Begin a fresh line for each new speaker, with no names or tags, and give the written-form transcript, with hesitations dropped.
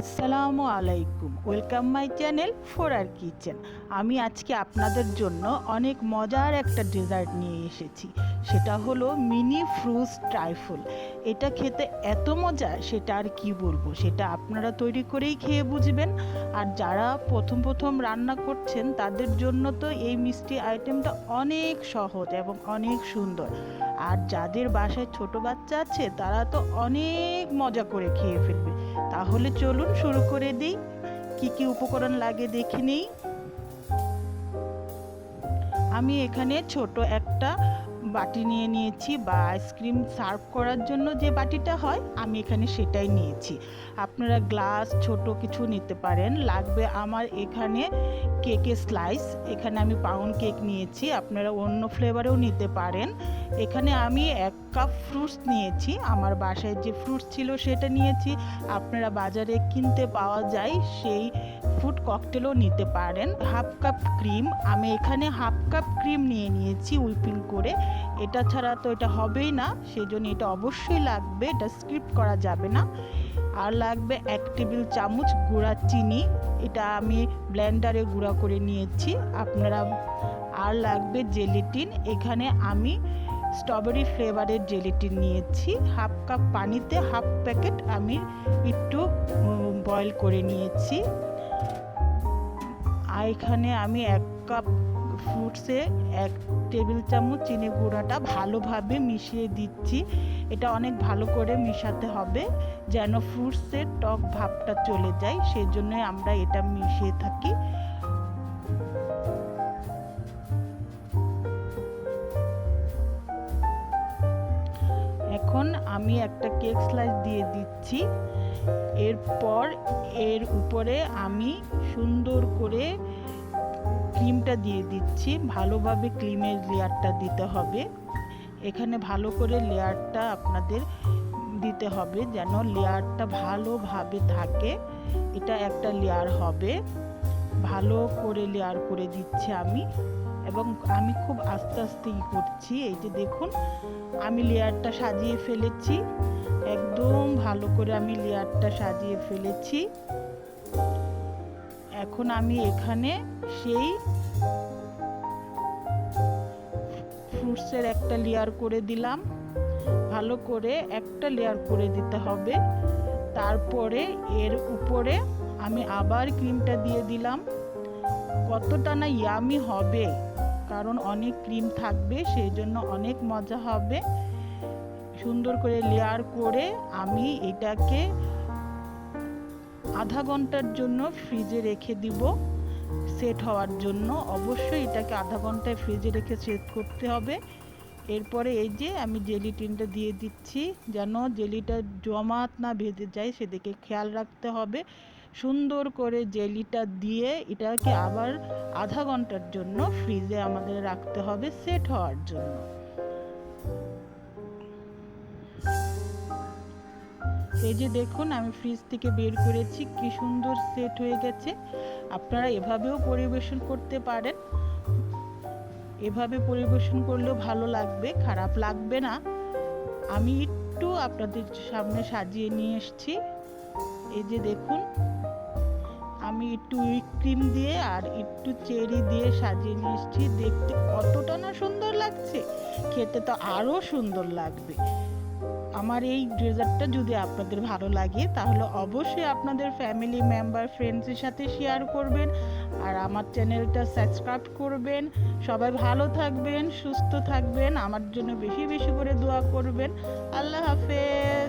আসসালামু আলাইকুম, welcome my channel ফোরার kitchen. আমি আজকে আপনাদের জন্য অনেক মজার একটা ডেজার্ট নিয়ে এসেছি। সেটা হলো মিনি ফ্রুটস ট্রাইফল। এটা খেতে এত মজা, সেটা আর কি বলবো, সেটা আপনারা তৈরি করেই খেয়ে বুঝবেন। আর যারা প্রথম প্রথম রান্না করছেন তাদের জন্য তো এই মিষ্টি আইটেমটা অনেক সহজ এবং অনেক সুন্দর। আর যাদের বাসায় ছোট বাচ্চা আছে তারা তো অনেক মজা করে খেয়ে ফেলবে। তাহলে চলুন শুরু করে দিই। কি কি উপকরণ লাগে দেখে নিই। আমি এখানে ছোট একটা বাটি নিয়ে নিয়েছি, বা আইসক্রিম সার্ভ করার জন্য যে বাটিটা হয় আমি এখানে সেটাই নিয়েছি। আপনারা গ্লাস ছোট কিছু নিতে পারেন। লাগবে আমার এখানে কেকের স্লাইস, এখানে আমি পাউন্ড কেক নিয়েছি, আপনারা অন্য ফ্লেভারেও নিতে পারেন। এখানে আমি 1 কাপ ফ্রুটস নিয়েছি, আমার বাসায় যে ফ্রুটস ছিল সেটা নিয়েছি। আপনারা বাজারে কিনতে পাওয়া যায় সেই ফুড ককটেলও নিতে পারেন। 1/2 কাপ ক্রিম, আমি এখানে 1/2 কাপ ক্রিম নিয়ে নিয়েছি উইপিং করে। এটা ছাড়া তো এটা হবেই না, সেজন্য এটা অবশ্যই লাগবে, এটা স্কিপ করা যাবে না। আর লাগবে 1 টেবিল চামচ গুঁড়া চিনি, এটা আমি ব্লেন্ডারে গুঁড়া করে নিয়েছি আপনারা। আর লাগবে জেলিটিন, এখানে আমি স্ট্রবেরি ফ্লেভারের জেলিটিন নিয়েছি। 1/2 কাপ পানিতে 1/2 প্যাকেট আমি একটু বয়েল করে নিয়েছি। আর এখানে আমি 1 কাপ ফ্রুটসে 1 টেবিল চামচ চিনি গুঁড়াটা ভালোভাবে মিশিয়ে দিচ্ছি। এটা অনেক ভালো করে মিশাতে হবে যেন ফ্রুটসের টক ভাবটা চলে যায়, সেজন্য আমরা এটা মিশিয়ে থাকি। এখন আমি একটা কেক স্লাইস দিয়ে দিচ্ছি। এরপর এর উপরে আমি সুন্দর করে ক্রিমটা দিয়ে দিচ্ছি। ভালোভাবে ক্রিমের লেয়ারটা দিতে হবে। এখানে ভালো করে লেয়ারটা আপনাদের দিতে হবে যেন লেয়ারটা ভালোভাবে থাকে। এটা একটা লেয়ার হবে, ভালো করে লেয়ার করে দিচ্ছি আমি। এবং আমি খুব আস্তে আস্তে করছি। এই যে দেখুন, আমি লেয়ারটা সাজিয়ে ফেলেছি, একদম ভালো করে আমি লেয়ারটা সাজিয়ে ফেলেছি। এখন আমি এখানে সেই ফ্রুটসের একটা লেয়ার করে দিলাম, ভালো করে একটা লেয়ার করে দিতে হবে। তারপরে এর উপরে আমি আবার ক্রিমটা দিয়ে দিলাম। কতটা না ইয়ামি হবে, কারণ অনেক ক্রিম থাকবে, সেই জন্য অনেক মজা হবে। সুন্দর করে লেয়ার করে আমি এটাকে আধা ঘন্টার জন্য ফ্রিজে রেখে দিব সেট হওয়ার জন্য। অবশ্যই এটাকে আধা ঘন্টায় ফ্রিজে রেখে সেট করতে হবে। এরপরে এই যে আমি জেলিটিনটা দিয়ে দিচ্ছি, যেন জেলিটা জমাট না ভেজে যায় সেদিকে খেয়াল রাখতে হবে। সুন্দর করে জেলিটা দিয়ে এটাকে আবার আধা ঘন্টার জন্য ফ্রিজে আমাদের রাখতে হবে সেট হওয়ার জন্য। এই যে দেখুন, আমি ফ্রিজ থেকে বের করেছি, কি সুন্দর সেট হয়ে গেছে। আপনারা এভাবেও পরিবেশন করতে পারেন, এভাবে পরিবেশন করলেও ভালো লাগবে, খারাপ লাগবে না। আমি একটু আপনাদের সামনে সাজিয়ে নিয়ে এসেছি। এই যে দেখুন, আমি একটু হুইপ ক্রিম দিয়ে আর একটু চেরি দিয়ে সাজিয়ে নিয়ে এসেছি। দেখতে কতটা না সুন্দর লাগছে, খেতে তো আরও সুন্দর লাগবে। আমার এই ডেজার্টটা যদি আপনাদের ভালো লাগে তাহলে অবশ্যই আপনাদের ফ্যামিলি মেম্বার ফ্রেন্ডসের সাথে শেয়ার করবেন, আর আমার চ্যানেলটা সাবস্ক্রাইব করবেন। সবাই ভালো থাকবেন, সুস্থ থাকবেন, আমার জন্য বেশি বেশি করে দোয়া করবেন। আল্লাহ হাফেজ।